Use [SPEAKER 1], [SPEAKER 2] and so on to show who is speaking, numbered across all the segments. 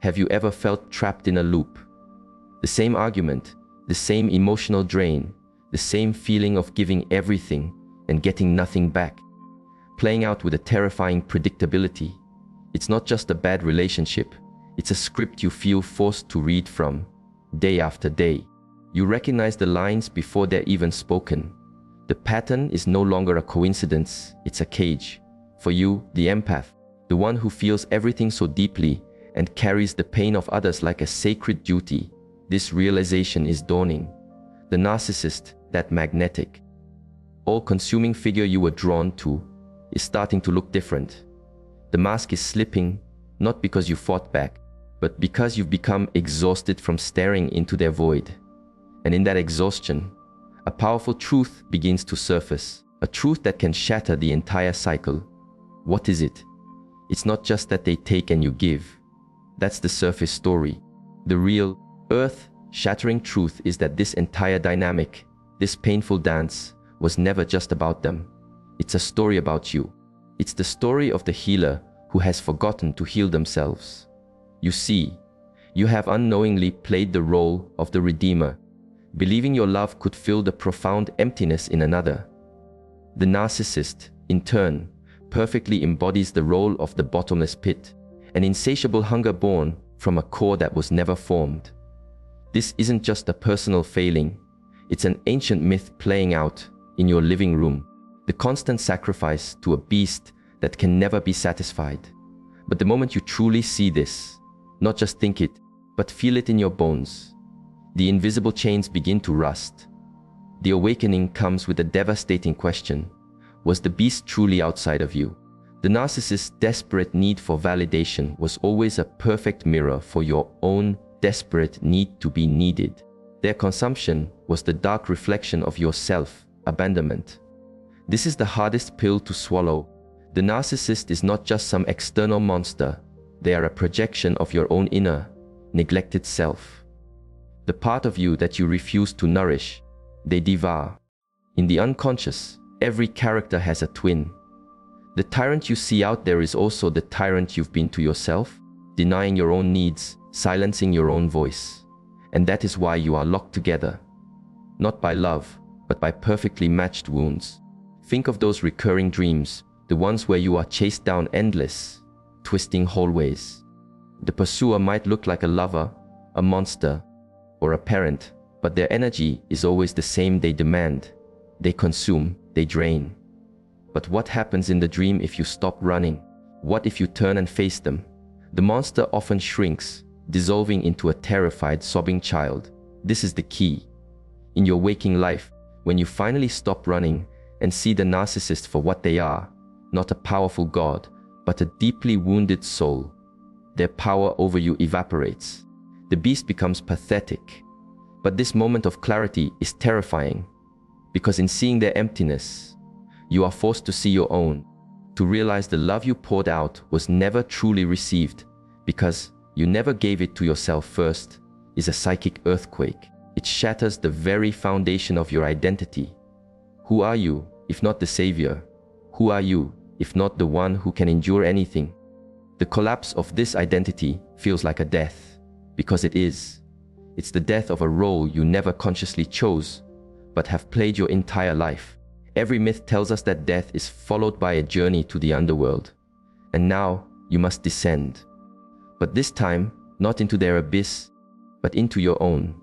[SPEAKER 1] Have you ever felt trapped in a loop? The same argument, the same emotional drain, the same feeling of giving everything and getting nothing back, playing out with a terrifying predictability. It's not just a bad relationship, it's a script you feel forced to read from, day after day. You recognize the lines before they're even spoken. The pattern is no longer a coincidence, it's a cage. For you, the empath, the one who feels everything so deeply and carries the pain of others like a sacred duty, this realization is dawning. The narcissist, that magnetic, all-consuming figure you were drawn to, is starting to look different. The mask is slipping, not because you fought back, but because you've become exhausted from staring into their void. And in that exhaustion, a powerful truth begins to surface, a truth that can shatter the entire cycle. What is it? It's not just that they take and you give. That's the surface story. The real, earth-shattering truth is that this entire dynamic, this painful dance, was never just about them. It's a story about you. It's the story of the healer who has forgotten to heal themselves. You see, you have unknowingly played the role of the redeemer, believing your love could fill the profound emptiness in another. The narcissist, in turn, perfectly embodies the role of the bottomless pit, an insatiable hunger born from a core that was never formed. This isn't just a personal failing, it's an ancient myth playing out in your living room, the constant sacrifice to a beast that can never be satisfied. But the moment you truly see this, not just think it, but feel it in your bones, the invisible chains begin to rust. The awakening comes with a devastating question. Was the beast truly outside of you? The narcissist's desperate need for validation was always a perfect mirror for your own desperate need to be needed. Their consumption was the dark reflection of your self-abandonment. This is the hardest pill to swallow. The narcissist is not just some external monster. They are a projection of your own inner, neglected self. The part of you that you refuse to nourish, they devour. In the unconscious, every character has a twin. The tyrant you see out there is also the tyrant you've been to yourself, denying your own needs, silencing your own voice. And that is why you are locked together. Not by love, but by perfectly matched wounds. Think of those recurring dreams, the ones where you are chased down endless, twisting hallways. The pursuer might look like a lover, a monster, or a parent, but their energy is always the same. They demand, they consume, they drain. But what happens in the dream if you stop running? What if you turn and face them? The monster often shrinks, dissolving into a terrified, sobbing child. This is the key. In your waking life, when you finally stop running and see the narcissist for what they are, not a powerful god, but a deeply wounded soul, their power over you evaporates. The beast becomes pathetic. But this moment of clarity is terrifying, because in seeing their emptiness, you are forced to see your own, to realize the love you poured out was never truly received, because you never gave it to yourself first, is a psychic earthquake. It shatters the very foundation of your identity. Who are you, if not the savior? Who are you, if not the one who can endure anything? The collapse of this identity feels like a death, because it is. It's the death of a role you never consciously chose, but have played your entire life. Every myth tells us that death is followed by a journey to the underworld. And now you must descend. But this time, not into their abyss, but into your own.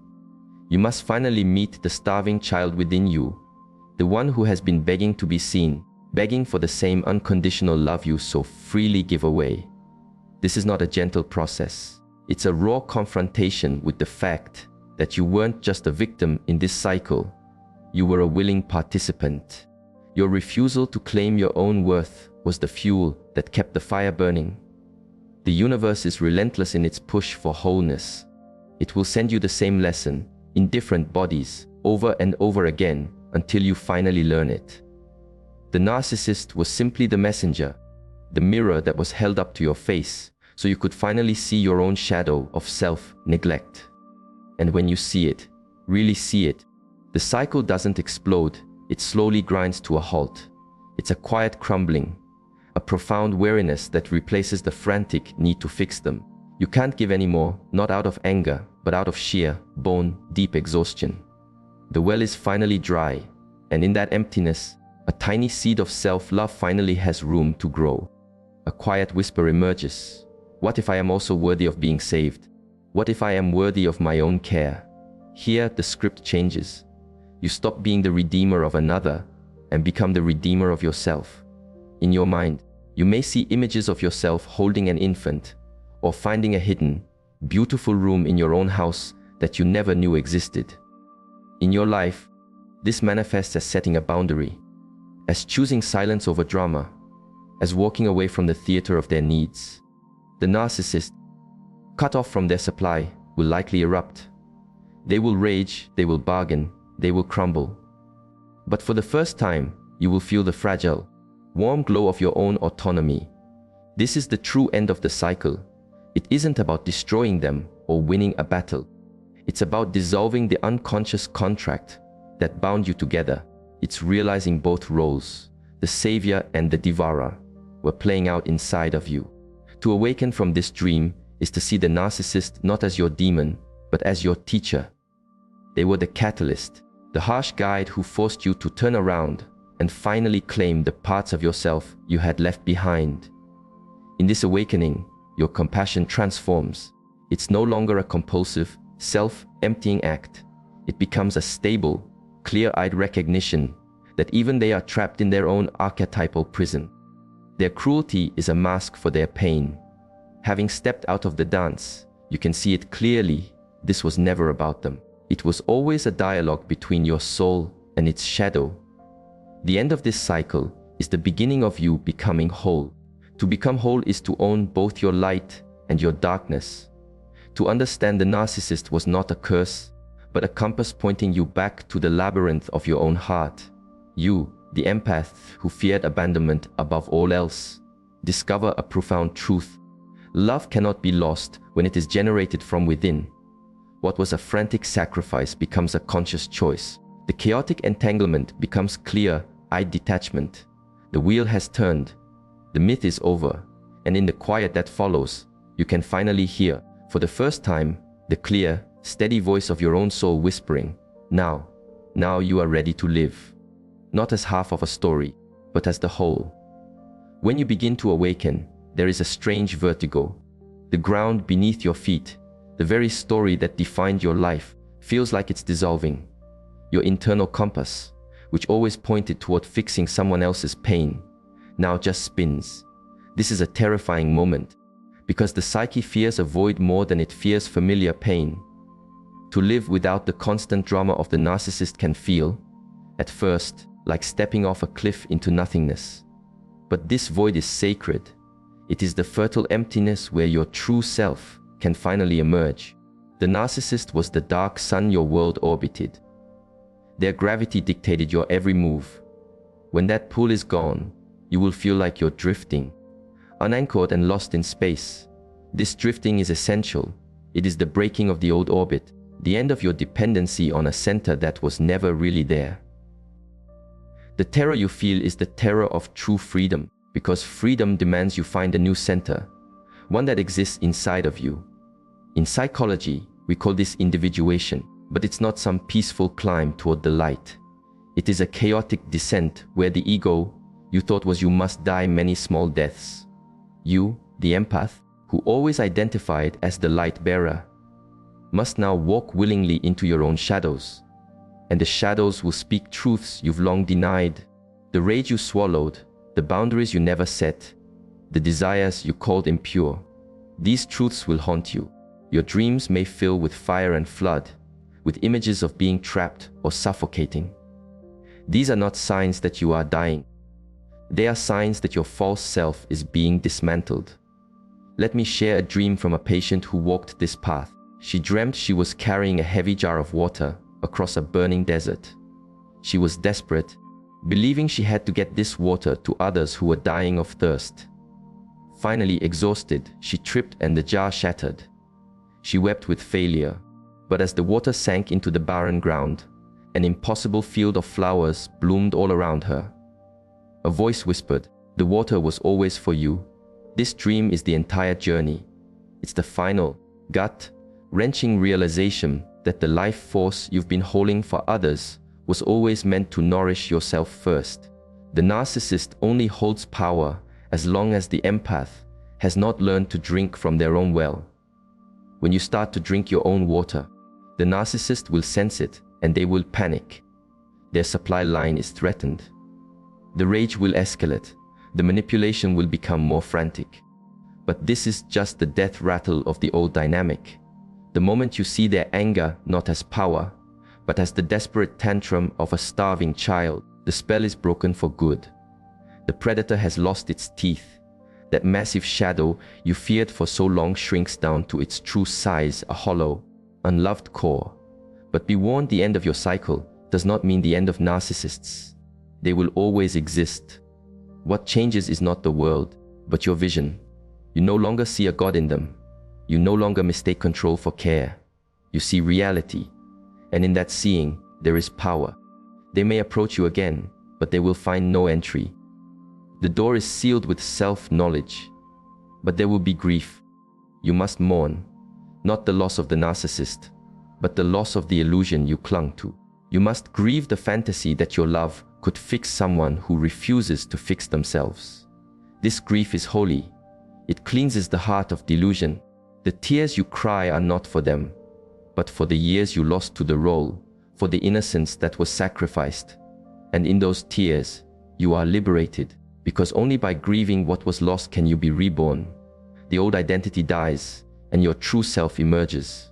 [SPEAKER 1] You must finally meet the starving child within you, the one who has been begging to be seen, begging for the same unconditional love you so freely give away. This is not a gentle process. It's a raw confrontation with the fact that you weren't just a victim in this cycle. You were a willing participant. Your refusal to claim your own worth was the fuel that kept the fire burning. The universe is relentless in its push for wholeness. It will send you the same lesson, in different bodies, over and over again, until you finally learn it. The narcissist was simply the messenger, the mirror that was held up to your face, so you could finally see your own shadow of self-neglect. And when you see it, really see it, the cycle doesn't explode, it slowly grinds to a halt. It's a quiet crumbling, a profound weariness that replaces the frantic need to fix them. You can't give anymore, not out of anger, but out of sheer, bone, deep exhaustion. The well is finally dry, and in that emptiness, a tiny seed of self-love finally has room to grow. A quiet whisper emerges. What if I am also worthy of being saved? What if I am worthy of my own care? Here, the script changes. You stop being the redeemer of another and become the redeemer of yourself. In your mind, you may see images of yourself holding an infant or finding a hidden, beautiful room in your own house that you never knew existed. In your life, this manifests as setting a boundary, as choosing silence over drama, as walking away from the theater of their needs. The narcissist, cut off from their supply, will likely erupt. They will rage, they will bargain, they will crumble. But for the first time, you will feel the fragile, warm glow of your own autonomy. This is the true end of the cycle. It isn't about destroying them or winning a battle. It's about dissolving the unconscious contract that bound you together. It's realizing both roles, the savior and the devourer, were playing out inside of you. To awaken from this dream is to see the narcissist not as your demon, but as your teacher. They were the catalyst, the harsh guide who forced you to turn around and finally claim the parts of yourself you had left behind. In this awakening, your compassion transforms. It's no longer a compulsive, self-emptying act. It becomes a stable, clear-eyed recognition that even they are trapped in their own archetypal prison. Their cruelty is a mask for their pain. Having stepped out of the dance, you can see it clearly. This was never about them. It was always a dialogue between your soul and its shadow. The end of this cycle is the beginning of you becoming whole. To become whole is to own both your light and your darkness. To understand the narcissist was not a curse, but a compass pointing you back to the labyrinth of your own heart. You, the empath who feared abandonment above all else, discover a profound truth. Love cannot be lost when it is generated from within. What was a frantic sacrifice becomes a conscious choice. The chaotic entanglement becomes clear-eyed detachment. The wheel has turned. The myth is over. And in the quiet that follows, you can finally hear, for the first time, the clear, steady voice of your own soul whispering, now you are ready to live. Not as half of a story, but as the whole. When you begin to awaken, there is a strange vertigo. The ground beneath your feet, the very story that defined your life, feels like it's dissolving. Your internal compass, which always pointed toward fixing someone else's pain, now just spins. This is a terrifying moment, because the psyche fears a void more than it fears familiar pain. To live without the constant drama of the narcissist can feel, at first, like stepping off a cliff into nothingness. But this void is sacred. It is the fertile emptiness where your true self can finally emerge. The narcissist was the dark sun your world orbited. Their gravity dictated your every move. When that pull is gone, you will feel like you're drifting, unanchored and lost in space. This drifting is essential. It is the breaking of the old orbit, the end of your dependency on a center that was never really there. The terror you feel is the terror of true freedom, because freedom demands you find a new center, one that exists inside of you. In psychology, we call this individuation, but it's not some peaceful climb toward the light. It is a chaotic descent where the ego you thought was you must die many small deaths. You, the empath, who always identified as the light bearer, must now walk willingly into your own shadows. And the shadows will speak truths you've long denied, the rage you swallowed, the boundaries you never set, the desires you called impure. These truths will haunt you. Your dreams may fill with fire and flood, with images of being trapped or suffocating. These are not signs that you are dying. They are signs that your false self is being dismantled. Let me share a dream from a patient who walked this path. She dreamt she was carrying a heavy jar of water across a burning desert. She was desperate, believing she had to get this water to others who were dying of thirst. Finally exhausted, she tripped and the jar shattered. She wept with failure, but as the water sank into the barren ground, an impossible field of flowers bloomed all around her. A voice whispered, "The water was always for you." This dream is the entire journey. It's the final, gut-wrenching realization that the life force you've been holding for others was always meant to nourish yourself first. The narcissist only holds power as long as the empath has not learned to drink from their own well. When you start to drink your own water, the narcissist will sense it and they will panic. Their supply line is threatened. The rage will escalate. The manipulation will become more frantic. But this is just the death rattle of the old dynamic. The moment you see their anger not as power, but as the desperate tantrum of a starving child, the spell is broken for good. The predator has lost its teeth. That massive shadow you feared for so long shrinks down to its true size, a hollow, unloved core. But be warned, the end of your cycle does not mean the end of narcissists. They will always exist. What changes is not the world, but your vision. You no longer see a god in them. You no longer mistake control for care. You see reality. And in that seeing, there is power. They may approach you again, but they will find no entry. The door is sealed with self-knowledge. But there will be grief. You must mourn, not the loss of the narcissist, but the loss of the illusion you clung to. You must grieve the fantasy that your love could fix someone who refuses to fix themselves. This grief is holy. It cleanses the heart of delusion. The tears you cry are not for them, but for the years you lost to the role, for the innocence that was sacrificed. And in those tears, you are liberated, because only by grieving what was lost can you be reborn. The old identity dies, and your true self emerges.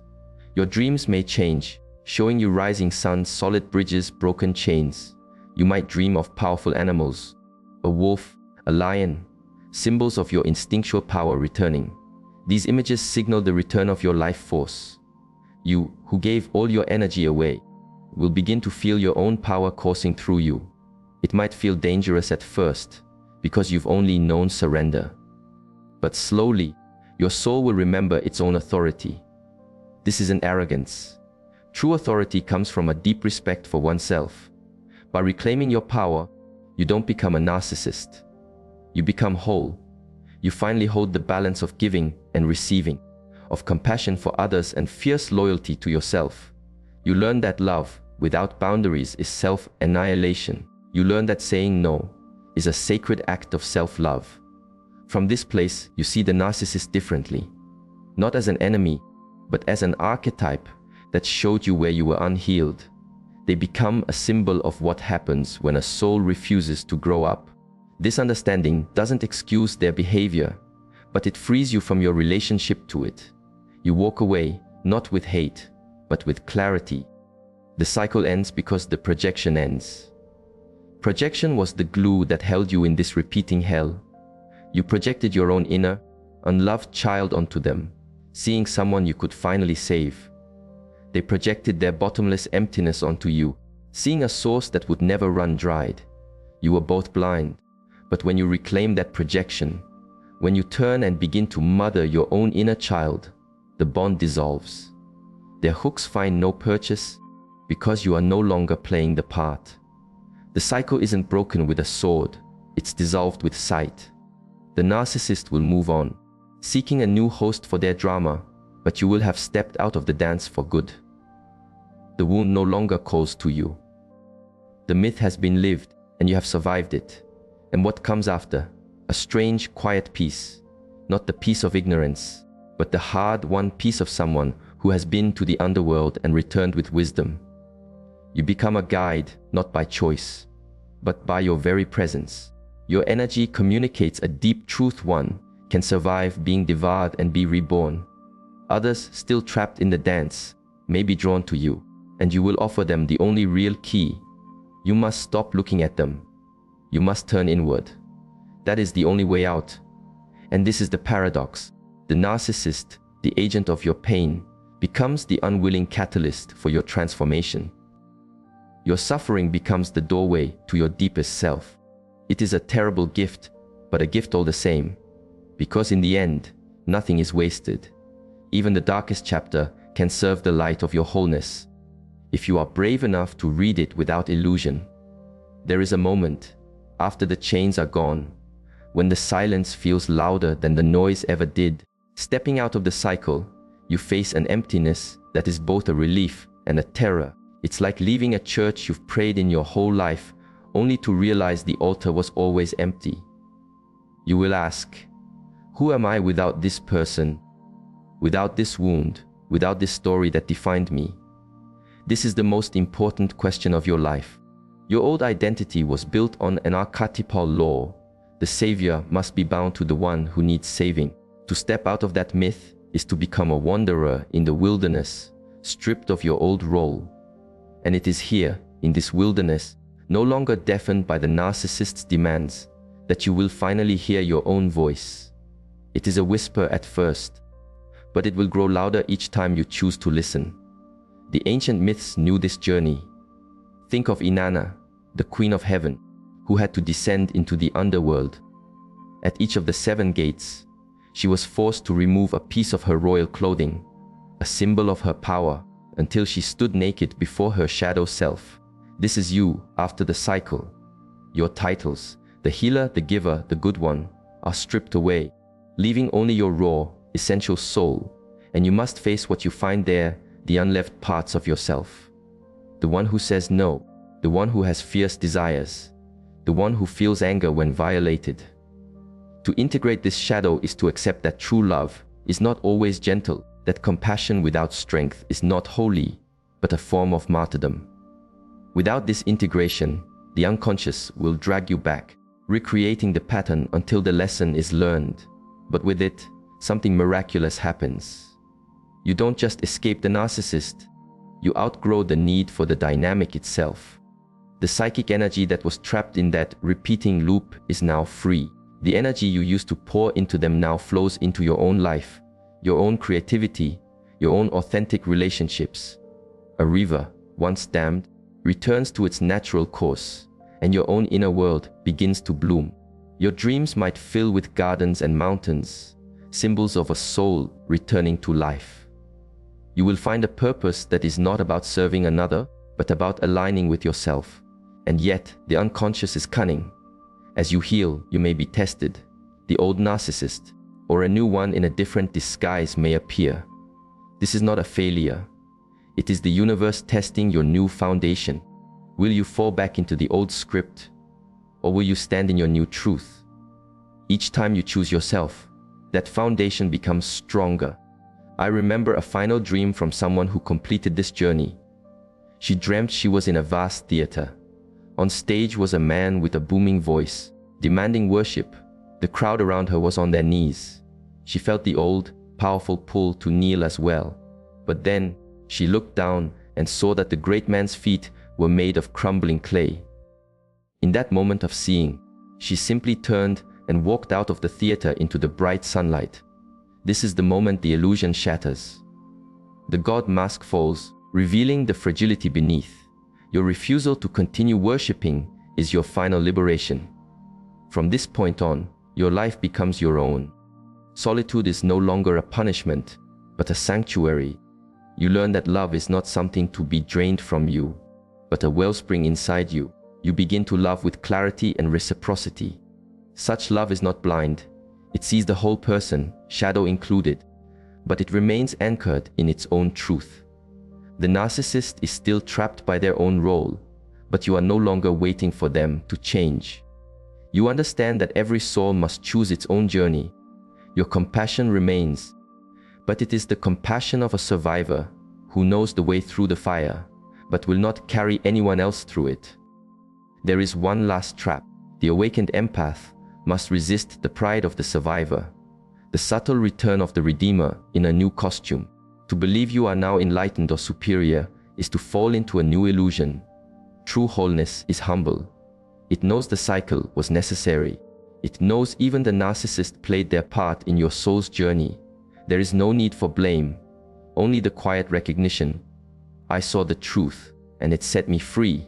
[SPEAKER 1] Your dreams may change, showing you rising suns, solid bridges, broken chains. You might dream of powerful animals, a wolf, a lion, symbols of your instinctual power returning. These images signal the return of your life force. You, who gave all your energy away, will begin to feel your own power coursing through you. It might feel dangerous at first, because you've only known surrender. But slowly, your soul will remember its own authority. This isn't arrogance. True authority comes from a deep respect for oneself. By reclaiming your power, you don't become a narcissist. You become whole. You finally hold the balance of giving and receiving, of compassion for others and fierce loyalty to yourself. You learn that love, without boundaries, is self-annihilation. You learn that saying no is a sacred act of self-love. From this place, you see the narcissist differently. Not as an enemy, but as an archetype that showed you where you were unhealed. They become a symbol of what happens when a soul refuses to grow up. This understanding doesn't excuse their behavior, but it frees you from your relationship to it. You walk away, not with hate, but with clarity. The cycle ends because the projection ends. Projection was the glue that held you in this repeating hell. You projected your own inner, unloved child onto them, seeing someone you could finally save. They projected their bottomless emptiness onto you, seeing a source that would never run dry. You were both blind, but when you reclaim that projection, when you turn and begin to mother your own inner child, the bond dissolves. Their hooks find no purchase because you are no longer playing the part. The cycle isn't broken with a sword, it's dissolved with sight. The narcissist will move on, seeking a new host for their drama, but you will have stepped out of the dance for good. The wound no longer calls to you. The myth has been lived, and you have survived it. And what comes after? A strange, quiet peace. Not the peace of ignorance, but the hard-won peace of someone who has been to the underworld and returned with wisdom. You become a guide, not by choice, but by your very presence. Your energy communicates a deep truth. One can survive being devoured and be reborn. Others, still trapped in the dance, may be drawn to you, and you will offer them the only real key. You must stop looking at them. You must turn inward. That is the only way out. And this is the paradox. The narcissist, the agent of your pain, becomes the unwilling catalyst for your transformation. Your suffering becomes the doorway to your deepest self. It is a terrible gift, but a gift all the same. Because in the end, nothing is wasted. Even the darkest chapter can serve the light of your wholeness, if you are brave enough to read it without illusion. There is a moment, after the chains are gone, when the silence feels louder than the noise ever did. Stepping out of the cycle, you face an emptiness that is both a relief and a terror. It's like leaving a church you've prayed in your whole life, only to realize the altar was always empty. You will ask, who am I without this person, without this wound, without this story that defined me? This is the most important question of your life. Your old identity was built on an archetypal law. The savior must be bound to the one who needs saving. To step out of that myth is to become a wanderer in the wilderness, stripped of your old role. And it is here, in this wilderness, no longer deafened by the narcissist's demands, that you will finally hear your own voice. It is a whisper at first, but it will grow louder each time you choose to listen. The ancient myths knew this journey. Think of Inanna, the queen of heaven, who had to descend into the underworld. At each of the 7 gates, she was forced to remove a piece of her royal clothing, a symbol of her power, until she stood naked before her shadow self. This is you after the cycle. Your titles, the healer, the giver, the good one, are stripped away, leaving only your raw, essential soul, and you must face what you find there, the unleft parts of yourself. The one who says no, the one who has fierce desires, the one who feels anger when violated. To integrate this shadow is to accept that true love is not always gentle, that compassion without strength is not holy, but a form of martyrdom. Without this integration, the unconscious will drag you back, recreating the pattern until the lesson is learned. But with it, something miraculous happens. You don't just escape the narcissist, you outgrow the need for the dynamic itself. The psychic energy that was trapped in that repeating loop is now free. The energy you used to pour into them now flows into your own life, your own creativity, your own authentic relationships. A river, once dammed, returns to its natural course, and your own inner world begins to bloom. Your dreams might fill with gardens and mountains, symbols of a soul returning to life. You will find a purpose that is not about serving another, but about aligning with yourself. And yet, the unconscious is cunning. As you heal, you may be tested. The old narcissist, or a new one in a different disguise, may appear. This is not a failure. It is the universe testing your new foundation. Will you fall back into the old script, or will you stand in your new truth? Each time you choose yourself, that foundation becomes stronger. I remember a final dream from someone who completed this journey. She dreamt she was in a vast theater. On stage was a man with a booming voice, demanding worship. The crowd around her was on their knees. She felt the old, powerful pull to kneel as well. But then, she looked down and saw that the great man's feet were made of crumbling clay. In that moment of seeing, she simply turned and walked out of the theater into the bright sunlight. This is the moment the illusion shatters. The God mask falls, revealing the fragility beneath. Your refusal to continue worshipping is your final liberation. From this point on, your life becomes your own. Solitude is no longer a punishment, but a sanctuary. You learn that love is not something to be drained from you, but a wellspring inside you. You begin to love with clarity and reciprocity. Such love is not blind. It sees the whole person, shadow included, but it remains anchored in its own truth. The narcissist is still trapped by their own role, but you are no longer waiting for them to change. You understand that every soul must choose its own journey. Your compassion remains, but it is the compassion of a survivor who knows the way through the fire, but will not carry anyone else through it. There is one last trap. The awakened empath must resist the pride of the survivor, the subtle return of the redeemer in a new costume. To believe you are now enlightened or superior is to fall into a new illusion. True wholeness is humble. It knows the cycle was necessary. It knows even the narcissist played their part in your soul's journey. There is no need for blame, only the quiet recognition. I saw the truth, and it set me free.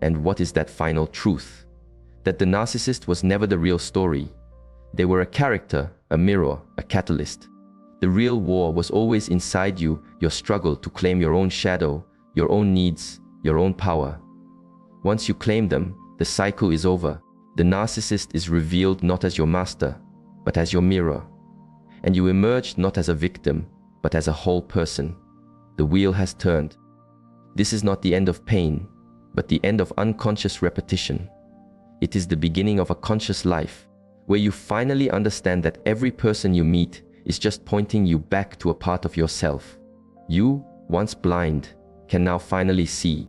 [SPEAKER 1] And what is that final truth? That the narcissist was never the real story. They were a character, a mirror, a catalyst. The real war was always inside you, your struggle to claim your own shadow, your own needs, your own power. Once you claim them, the cycle is over. The narcissist is revealed not as your master, but as your mirror. and you emerge not as a victim, but as a whole person. The wheel has turned. This is not the end of pain, but the end of unconscious repetition. It is the beginning of a conscious life, where you finally understand that every person you meet is just pointing you back to a part of yourself. You, once blind, can now finally see.